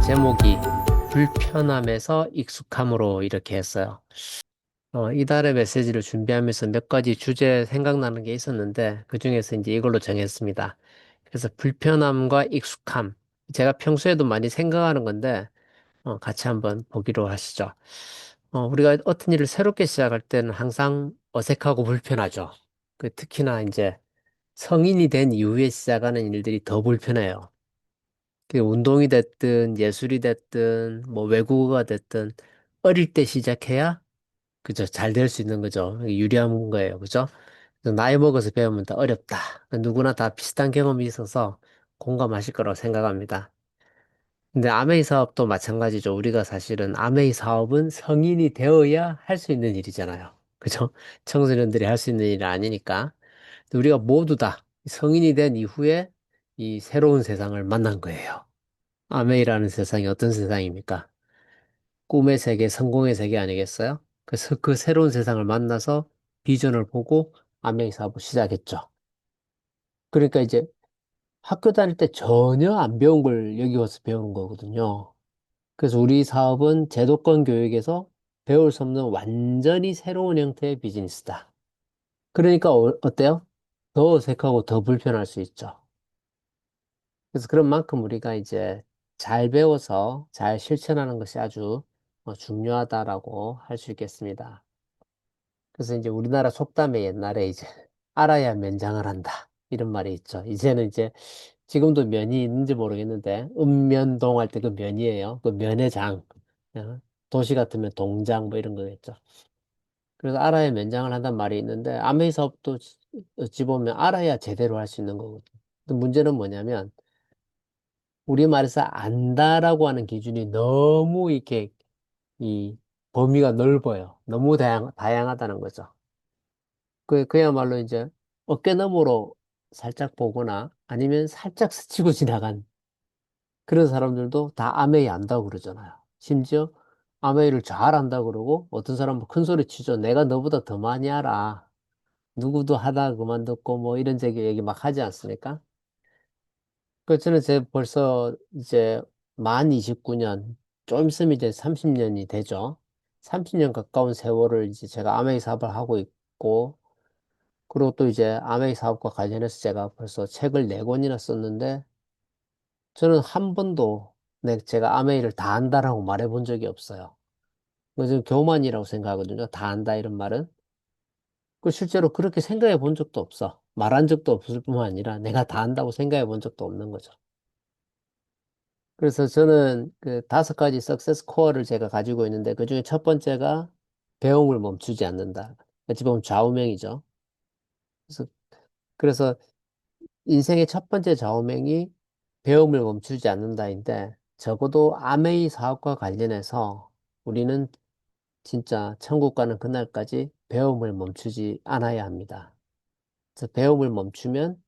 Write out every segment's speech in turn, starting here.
제목이 불편함에서 익숙함으로 이렇게 했어요. 이달의 메시지를 준비하면서 몇 가지 주제 생각나는 게 있었는데 그중에서 이제 이걸로 정했습니다. 그래서 불편함과 익숙함. 제가 평소에도 많이 생각하는 건데 같이 한번 보기로 하시죠. 우리가 어떤 일을 새롭게 시작할 때는 항상 어색하고 불편하죠. 특히나 이제 성인이 된 이후에 시작하는 일들이 더 불편해요. 운동이 됐든 예술이 됐든 뭐 외국어가 됐든 어릴 때 시작해야 그죠 잘 될 수 있는 거죠. 이게 유리한 거예요. 그죠? 그래서 나이 먹어서 배우면 더 어렵다. 누구나 다 비슷한 경험이 있어서 공감하실 거라고 생각합니다. 근데 아메이 사업도 마찬가지죠. 우리가 사실은 아메이 사업은 성인이 되어야 할 수 있는 일이잖아요. 그죠? 청소년들이 할 수 있는 일이 아니니까. 근데 우리가 모두 다 성인이 된 이후에 이 새로운 세상을 만난 거예요. 아메이라는 세상이 어떤 세상입니까? 꿈의 세계, 성공의 세계 아니겠어요? 그래서 그 새로운 세상을 만나서 비전을 보고 아메이 사업을 시작했죠. 그러니까 이제 학교 다닐 때 전혀 안 배운 걸 여기 와서 배우는 거거든요. 그래서 우리 사업은 제도권 교육에서 배울 수 없는 완전히 새로운 형태의 비즈니스다. 그러니까 어때요? 더 어색하고 더 불편할 수 있죠. 그래서 그런 만큼 우리가 이제 잘 배워서 잘 실천하는 것이 아주 중요하다라고 할 수 있겠습니다. 그래서 이제 우리나라 속담에 옛날에 이제 알아야 면장을 한다. 이런 말이 있죠. 이제는 이제 지금도 면이 있는지 모르겠는데 읍면동 할 때 그 면이에요. 그 면의 장. 어, 도시 같으면 동장 뭐 이런 거겠죠. 그래서 알아야 면장을 한단 말이 있는데 아메이 사업도 어찌 보면 알아야 제대로 할 수 있는 거거든요. 근데 문제는 뭐냐면 우리말에서 안다라고 하는 기준이 너무 이렇게 이 범위가 넓어요. 너무 다양하다는 거죠. 그야말로 이제 어깨너머로 살짝 보거나 아니면 살짝 스치고 지나간 그런 사람들도 다 아메이 안다고 그러잖아요. 심지어 아메이를 잘 안다고 그러고 어떤 사람은 큰 소리 치죠. 내가 너보다 더 많이 알아. 누구도 하다 그만뒀고 뭐 이런 얘기 막 하지 않습니까? 저는 제 벌써 이제 만 29년, 좀 있으면 이제 30년이 되죠. 30년 가까운 세월을 이제 제가 아메이 사업을 하고 있고, 그리고 또 이제 아메이 사업과 관련해서 제가 벌써 책을 4권이나 썼는데, 저는 한 번도 제가 아메이를 다 안다라고 말해본 적이 없어요. 그래서 교만이라고 생각하거든요. 다 안다 이런 말은. 실제로 그렇게 생각해 본 적도 없어. 말한 적도 없을 뿐만 아니라 내가 다 안다고 생각해 본 적도 없는 거죠. 그래서 저는 그 5가지 석세스 코어를 제가 가지고 있는데 그중에 첫 번째가 배움을 멈추지 않는다. 어찌 보면 좌우명이죠. 그래서, 그래서 인생의 첫 번째 좌우명이 배움을 멈추지 않는다인데 적어도 아메이 사업과 관련해서 우리는 진짜 천국 가는 그날까지 배움을 멈추지 않아야 합니다. 그래서 배움을 멈추면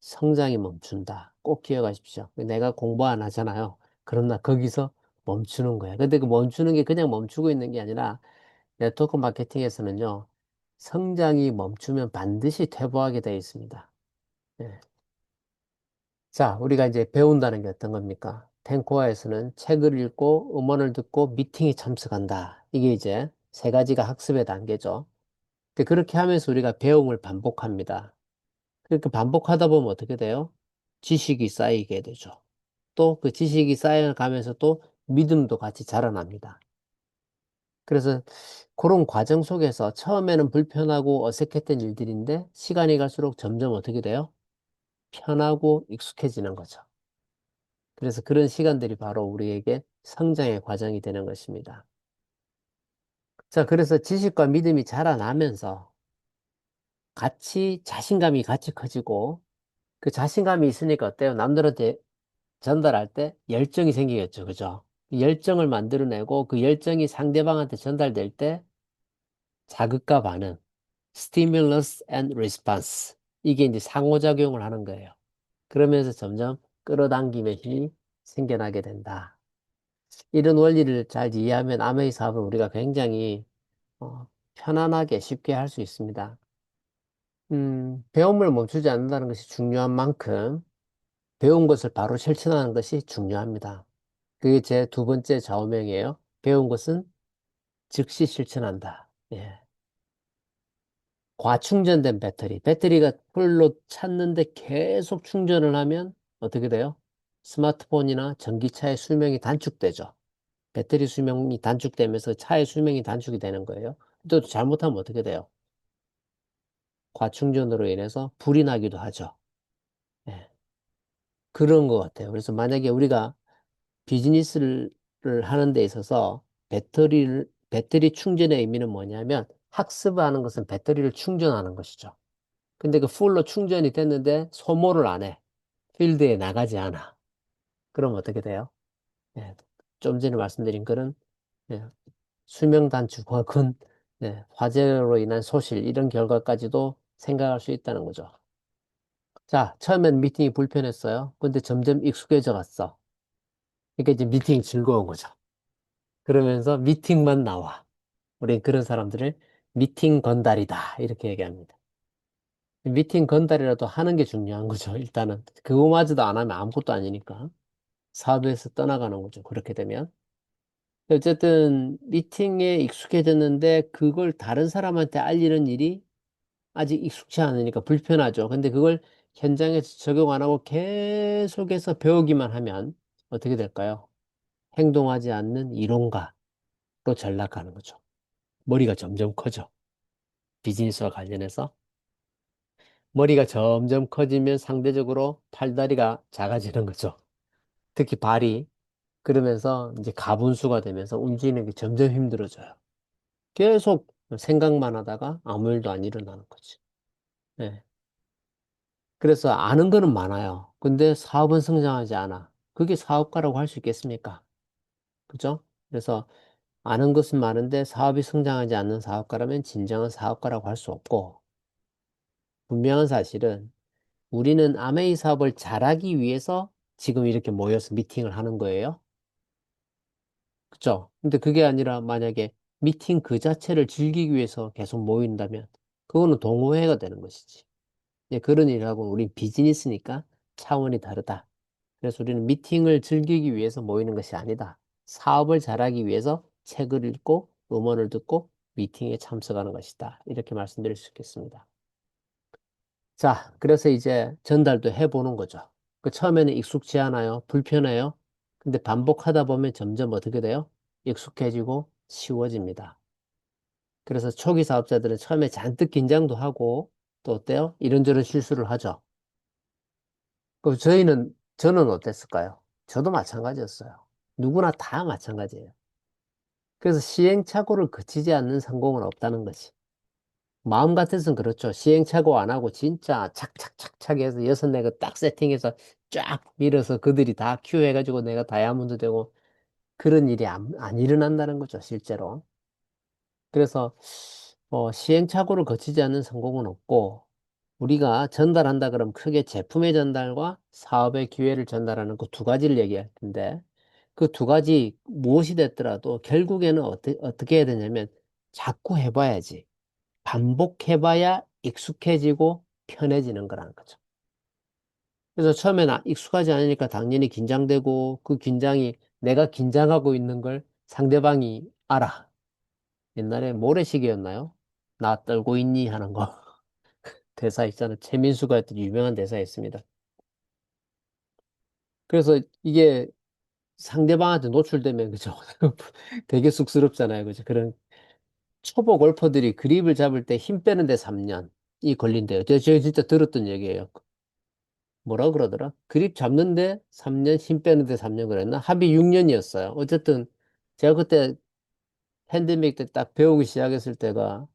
성장이 멈춘다. 꼭 기억하십시오. 내가 공부 안 하잖아요. 그럼 나 거기서 멈추는 거야. 근데 그 멈추는 게 그냥 멈추고 있는 게 아니라 네트워크 마케팅에서는요, 성장이 멈추면 반드시 퇴보하게 되어 있습니다. 예. 자, 우리가 이제 배운다는 게 어떤 겁니까? 탱코아에서는 책을 읽고 음원을 듣고 미팅에 참석한다. 이게 이제 3가지가 학습의 단계죠. 근데 그렇게 하면서 우리가 배움을 반복합니다. 그렇게 반복하다 보면 어떻게 돼요? 지식이 쌓이게 되죠. 또 그 지식이 쌓여가면서 또 믿음도 같이 자라납니다. 그래서 그런 과정 속에서 처음에는 불편하고 어색했던 일들인데 시간이 갈수록 점점 어떻게 돼요? 편하고 익숙해지는 거죠. 그래서 그런 시간들이 바로 우리에게 성장의 과정이 되는 것입니다. 자, 그래서 지식과 믿음이 자라나면서 자신감이 같이 커지고 그 자신감이 있으니까 어때요? 남들한테 전달할 때 열정이 생기겠죠. 그죠? 그 열정을 만들어내고 그 열정이 상대방한테 전달될 때 자극과 반응, stimulus and response. 이게 이제 상호작용을 하는 거예요. 그러면서 점점 끌어당김의 힘이 생겨나게 된다. 이런 원리를 잘 이해하면 아메이 사업을 우리가 굉장히 어, 편안하게 쉽게 할 수 있습니다. 배움을 멈추지 않는다는 것이 중요한 만큼 배운 것을 바로 실천하는 것이 중요합니다. 그게 제 두 번째 좌우명이에요. 배운 것은 즉시 실천한다. 예. 과충전된 배터리. 배터리가 풀로 찼는데 계속 충전을 하면 어떻게 돼요? 스마트폰이나 전기차의 수명이 단축되죠. 배터리 수명이 단축되면서 차의 수명이 단축이 되는 거예요. 또 잘못하면 어떻게 돼요? 과충전으로 인해서 불이 나기도 하죠. 예. 그런 것 같아요. 그래서 만약에 우리가 비즈니스를 하는 데 있어서 배터리 충전의 의미는 뭐냐면 학습하는 것은 배터리를 충전하는 것이죠. 근데 그 풀로 충전이 됐는데 소모를 안 해. 필드에 나가지 않아. 그럼 어떻게 돼요? 예, 좀 전에 말씀드린 그런 예, 수명 단축 혹은 화재로 인한 소실 이런 결과까지도 생각할 수 있다는 거죠. 자, 처음엔 미팅이 불편했어요. 근데 점점 익숙해져 갔어. 그러니까 이제 미팅이 즐거운 거죠. 그러면서 미팅만 나와. 우리 그런 사람들을 미팅 건달이다. 이렇게 얘기합니다. 미팅 건달이라도 하는 게 중요한 거죠. 일단은. 그거마저도 안 하면 아무것도 아니니까. 사업에서 떠나가는 거죠. 그렇게 되면. 어쨌든 미팅에 익숙해졌는데 그걸 다른 사람한테 알리는 일이 아직 익숙치 않으니까 불편하죠. 근데 그걸 현장에서 적용 안 하고 계속해서 배우기만 하면 어떻게 될까요? 행동하지 않는 이론가로 전락하는 거죠. 머리가 점점 커져. 비즈니스와 관련해서 머리가 점점 커지면 상대적으로 팔다리가 작아지는 거죠. 특히 발이 그러면서 이제 가분수가 되면서 움직이는 게 점점 힘들어져요. 계속 생각만 하다가 아무 일도 안 일어나는 거지. 예. 그래서 아는 거는 많아요. 근데 사업은 성장하지 않아. 그게 사업가라고 할 수 있겠습니까? 그죠? 그래서 아는 것은 많은데 사업이 성장하지 않는 사업가라면 진정한 사업가라고 할 수 없고, 분명한 사실은 우리는 아메이 사업을 잘하기 위해서 지금 이렇게 모여서 미팅을 하는 거예요. 그죠? 근데 그게 아니라 만약에 미팅 그 자체를 즐기기 위해서 계속 모인다면 그거는 동호회가 되는 것이지. 그런 일하고 우린 비즈니스니까 차원이 다르다. 그래서 우리는 미팅을 즐기기 위해서 모이는 것이 아니다. 사업을 잘하기 위해서 책을 읽고 음원을 듣고 미팅에 참석하는 것이다. 이렇게 말씀드릴 수 있겠습니다. 자, 그래서 이제 전달도 해보는 거죠. 그 처음에는 익숙지 않아요. 불편해요. 근데 반복하다 보면 점점 어떻게 돼요? 익숙해지고 쉬워집니다. 그래서 초기 사업자들은 처음에 잔뜩 긴장도 하고 또 어때요? 이런저런 실수를 하죠. 그럼 저는 어땠을까요? 저도 마찬가지였어요. 누구나 다 마찬가지예요. 그래서 시행착오를 거치지 않는 성공은 없다는 거지. 마음 같아서는 그렇죠. 시행착오 안 하고 진짜 착착착착 해서 여섯 내가 딱 세팅해서 쫙 밀어서 그들이 다 큐해가지고 내가 다이아몬드 되고 그런 일이 안 일어난다는 거죠, 실제로. 그래서 시행착오를 거치지 않는 성공은 없고 우리가 전달한다 그러면 크게 제품의 전달과 사업의 기회를 전달하는 그 두 가지를 얘기할 텐데 그 두 가지 무엇이 됐더라도 결국에는 어떻게 해야 되냐면 자꾸 해봐야지. 반복해봐야 익숙해지고 편해지는 거라는 거죠. 그래서 처음엔 익숙하지 않으니까 당연히 긴장되고 그 긴장이 내가 긴장하고 있는 걸 상대방이 알아. 옛날에 모래시계였나요? 나 떨고 있니? 하는 거. 대사 있잖아요. 최민수가 했던 유명한 대사였습니다. 그래서 이게 상대방한테 노출되면 그죠? 되게 쑥스럽잖아요. 그죠? 그런 초보 골퍼들이 그립을 잡을 때 힘 빼는데 3년이 걸린대요. 제가 진짜 들었던 얘기예요. 뭐라 그러더라? 그립 잡는데 3년, 힘 빼는데 3년 그랬나? 합이 6년이었어요. 어쨌든 제가 그때 팬데믹 때 딱 배우기 시작했을 때가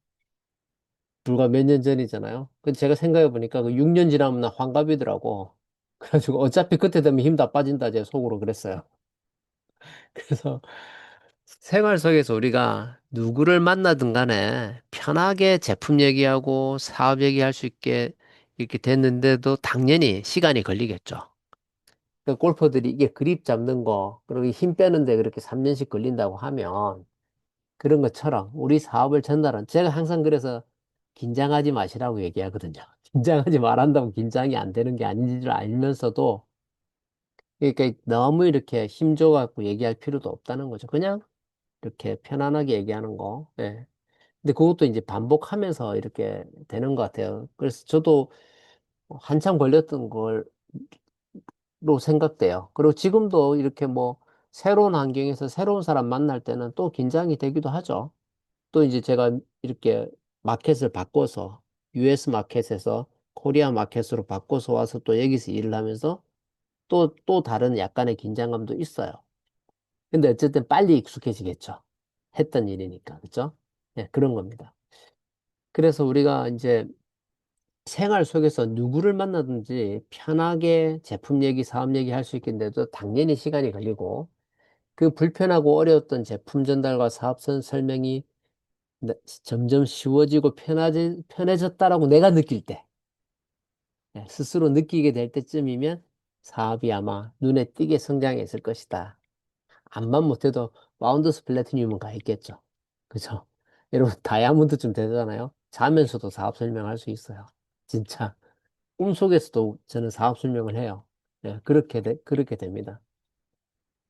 불과 몇 년 전이잖아요. 근데 제가 생각해 보니까 그 6년 지나면 나 환갑이더라고. 그래가지고 어차피 그때 되면 힘 다 빠진다 제 속으로 그랬어요. 그래서 생활 속에서 우리가 누구를 만나든 간에 편하게 제품 얘기하고 사업 얘기할 수 있게 이렇게 됐는데도 당연히 시간이 걸리겠죠. 그 골퍼들이 이게 그립 잡는 거, 그리고 힘 빼는데 그렇게 3년씩 걸린다고 하면 그런 것처럼 우리 사업을 전달한, 제가 항상 그래서 긴장하지 마시라고 얘기하거든요. 긴장하지 말한다고 긴장이 안 되는 게 아닌 줄 알면서도 그러니까 너무 이렇게 힘줘갖고 얘기할 필요도 없다는 거죠. 그냥 이렇게 편안하게 얘기하는 거. 예. 근데 그것도 이제 반복하면서 이렇게 되는 것 같아요. 그래서 저도 한참 걸렸던 걸로 생각돼요. 그리고 지금도 이렇게 뭐 새로운 환경에서 새로운 사람 만날 때는 또 긴장이 되기도 하죠. 또 이제 제가 이렇게 마켓을 바꿔서 US 마켓에서 코리아 마켓으로 바꿔서 와서 또 여기서 일을 하면서 또 다른 약간의 긴장감도 있어요. 근데 어쨌든 빨리 익숙해지겠죠. 했던 일이니까. 그죠? 네, 그런 겁니다. 그래서 우리가 이제 생활 속에서 누구를 만나든지 편하게 제품 얘기, 사업 얘기 할 수 있겠는데도 당연히 시간이 걸리고 그 불편하고 어려웠던 제품 전달과 사업선 설명이 점점 쉬워지고 편해졌다라고 내가 느낄 때, 스스로 느끼게 될 때쯤이면 사업이 아마 눈에 띄게 성장했을 것이다. 암만 못해도 마운드스 플래티늄은 가 있겠죠. 그죠? 여러분, 다이아몬드쯤 되잖아요. 자면서도 사업 설명할 수 있어요. 진짜. 꿈속에서도 저는 사업 설명을 해요. 그렇게 됩니다.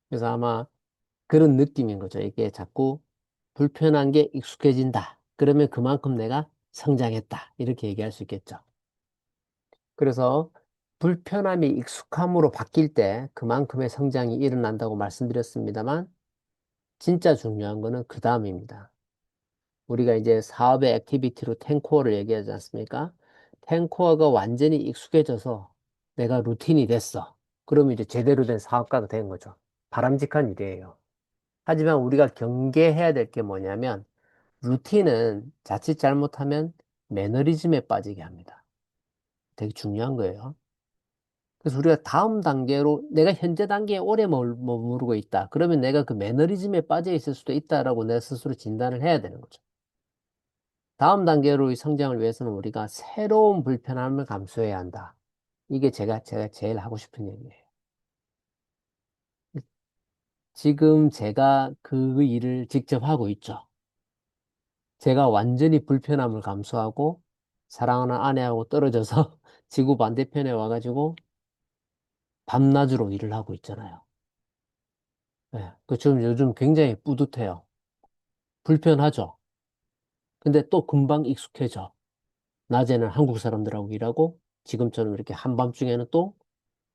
그래서 아마 그런 느낌인 거죠. 이게 자꾸 불편한 게 익숙해진다. 그러면 그만큼 내가 성장했다. 이렇게 얘기할 수 있겠죠. 그래서 불편함이 익숙함으로 바뀔 때 그만큼의 성장이 일어난다고 말씀드렸습니다만, 진짜 중요한 거는 그 다음입니다. 우리가 이제 사업의 액티비티로 10코어를 얘기하지 않습니까? 10코어가 완전히 익숙해져서 내가 루틴이 됐어. 그러면 이제 제대로 된 사업가가 된 거죠. 바람직한 일이에요. 하지만 우리가 경계해야 될 게 뭐냐면 루틴은 자칫 잘못하면 매너리즘에 빠지게 합니다. 되게 중요한 거예요. 그래서 우리가 다음 단계로 내가 현재 단계에 오래 머무르고 있다. 그러면 내가 그 매너리즘에 빠져 있을 수도 있다라고 내 스스로 진단을 해야 되는 거죠. 다음 단계로의 성장을 위해서는 우리가 새로운 불편함을 감수해야 한다. 이게 제가 제일 하고 싶은 얘기예요. 지금 제가 그 일을 직접 하고 있죠. 제가 완전히 불편함을 감수하고 사랑하는 아내하고 떨어져서 지구 반대편에 와가지고 밤낮으로 일을 하고 있잖아요. 좀 요즘 굉장히 뿌듯해요. 불편하죠. 근데 또 금방 익숙해져. 낮에는 한국 사람들하고 일하고 지금처럼 이렇게 한밤중에는 또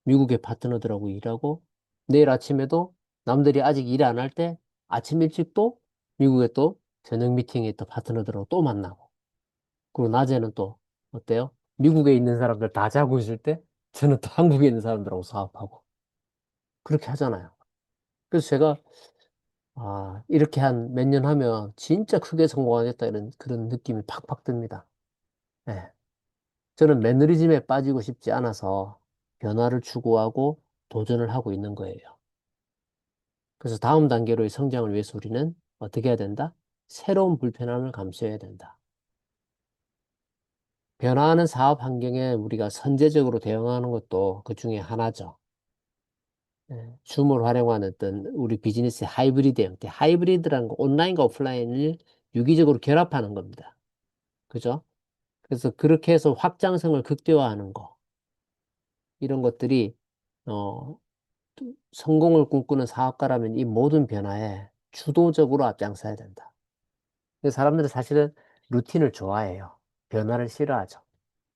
미국의 파트너들하고 일하고 내일 아침에도 남들이 아직 일 안 할 때 아침 일찍 또 미국에 또 저녁 미팅에 또 파트너들하고 또 만나고 그리고 낮에는 또 어때요? 미국에 있는 사람들 다 자고 있을 때 저는 또 한국에 있는 사람들하고 사업하고 그렇게 하잖아요. 그래서 제가 이렇게 한 몇 년 하면 진짜 크게 성공하겠다 이런 그런 느낌이 팍팍 듭니다. 예. 저는 매너리즘에 빠지고 싶지 않아서 변화를 추구하고 도전을 하고 있는 거예요. 그래서 다음 단계로의 성장을 위해서 우리는 어떻게 해야 된다? 새로운 불편함을 감수해야 된다. 변화하는 사업 환경에 우리가 선제적으로 대응하는 것도 그 중에 하나죠. 줌을 활용하는 어떤 우리 비즈니스의 하이브리드 형태. 하이브리드라는 거 온라인과 오프라인을 유기적으로 결합하는 겁니다. 그죠? 그래서 그렇게 해서 확장성을 극대화하는 거. 이런 것들이, 어, 성공을 꿈꾸는 사업가라면 이 모든 변화에 주도적으로 앞장서야 된다. 근데 사람들은 사실은 루틴을 좋아해요. 변화를 싫어하죠.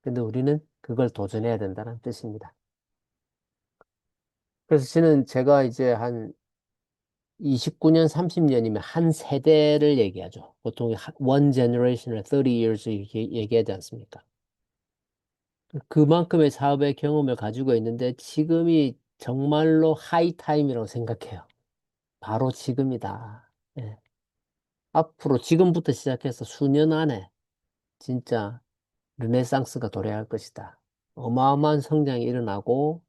근데 우리는 그걸 도전해야 된다는 뜻입니다. 그래서 저는 제가 이제 한 29년, 30년이면 한 세대를 얘기하죠. 보통 one generation을 30 years 이렇게 얘기하지 않습니까? 그만큼의 사업의 경험을 가지고 있는데 지금이 정말로 하이 타임이라고 생각해요. 바로 지금이다. 예. 앞으로 지금부터 시작해서 수년 안에 진짜 르네상스가 도래할 것이다. 어마어마한 성장이 일어나고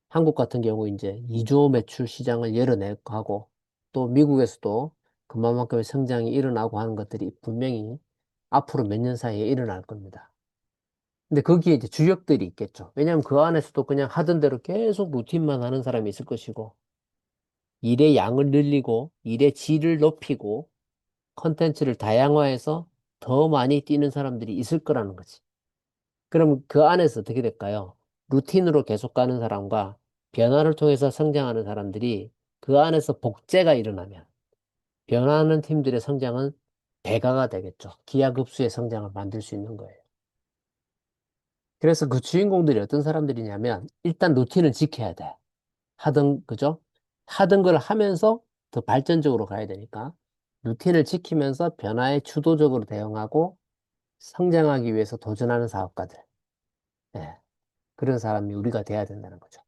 한국 같은 경우 이제 2조 매출 시장을 열어내고 또 미국에서도 그만큼의 성장이 일어나고 하는 것들이 분명히 앞으로 몇 년 사이에 일어날 겁니다. 근데 거기에 이제 주력들이 있겠죠. 왜냐하면 그 안에서도 그냥 하던 대로 계속 루틴만 하는 사람이 있을 것이고 일의 양을 늘리고 일의 질을 높이고 컨텐츠를 다양화해서 더 많이 뛰는 사람들이 있을 거라는 거지. 그럼 그 안에서 어떻게 될까요? 루틴으로 계속 가는 사람과 변화를 통해서 성장하는 사람들이 그 안에서 복제가 일어나면 변화하는 팀들의 성장은 배가가 되겠죠. 기하급수의 성장을 만들 수 있는 거예요. 그래서 그 주인공들이 어떤 사람들이냐면 일단 루틴을 지켜야 돼. 그죠? 하던 걸 하면서 더 발전적으로 가야 되니까 루틴을 지키면서 변화에 주도적으로 대응하고 성장하기 위해서 도전하는 사업가들. 예, 그런 사람이 우리가 돼야 된다는 거죠.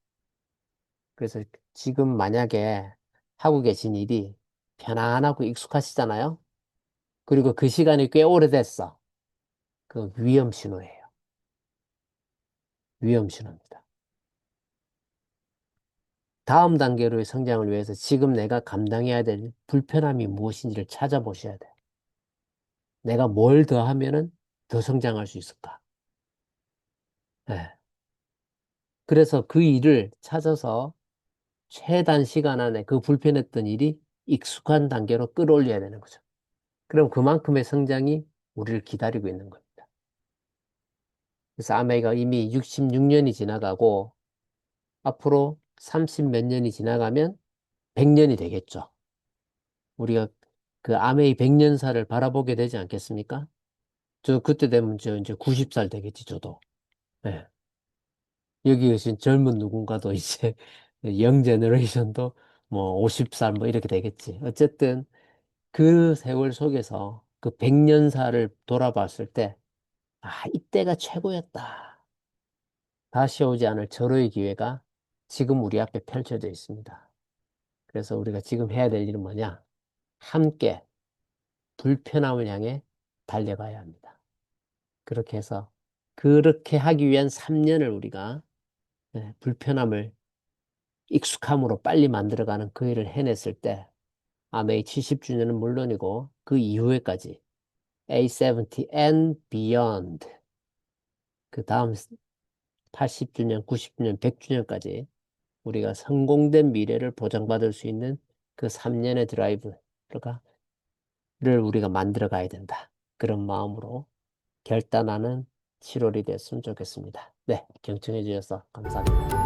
그래서 지금 만약에 하고 계신 일이 편안하고 익숙하시잖아요. 그리고 그 시간이 꽤 오래됐어. 그 위험 신호예요. 위험 신호입니다. 다음 단계로의 성장을 위해서 지금 내가 감당해야 될 불편함이 무엇인지를 찾아보셔야 돼요. 내가 뭘 더 하면은 더 성장할 수 있을까? 예. 그래서 그 일을 찾아서 최단 시간 안에 그 불편했던 일이 익숙한 단계로 끌어올려야 되는 거죠. 그럼 그만큼의 성장이 우리를 기다리고 있는 겁니다. 그래서 아메이가 이미 66년이 지나가고 앞으로 30 몇 년이 지나가면 100년이 되겠죠. 우리가 그 아메이 100년사를 바라보게 되지 않겠습니까? 저 그때 되면 저 이제 90살 되겠지, 저도. 예. 여기 계신 젊은 누군가도 이제 영 제너레이션도 뭐 50살 뭐 이렇게 되겠지. 어쨌든 그 세월 속에서 그 100년사를 돌아봤을 때, 아, 이때가 최고였다. 다시 오지 않을 절호의 기회가 지금 우리 앞에 펼쳐져 있습니다. 그래서 우리가 지금 해야 될 일은 뭐냐? 함께 불편함을 향해 달려가야 합니다. 그렇게 해서 그렇게 하기 위한 3년을 우리가 불편함을 익숙함으로 빨리 만들어가는 그 일을 해냈을 때 아메이 70주년은 물론이고 그 이후에까지 A70 and beyond 그 다음 80주년, 90주년, 100주년까지 우리가 성공된 미래를 보장받을 수 있는 그 3년의 드라이브를 우리가 만들어 가야 된다. 그런 마음으로 결단하는 7월이 됐으면 좋겠습니다. 네, 경청해 주셔서 감사합니다.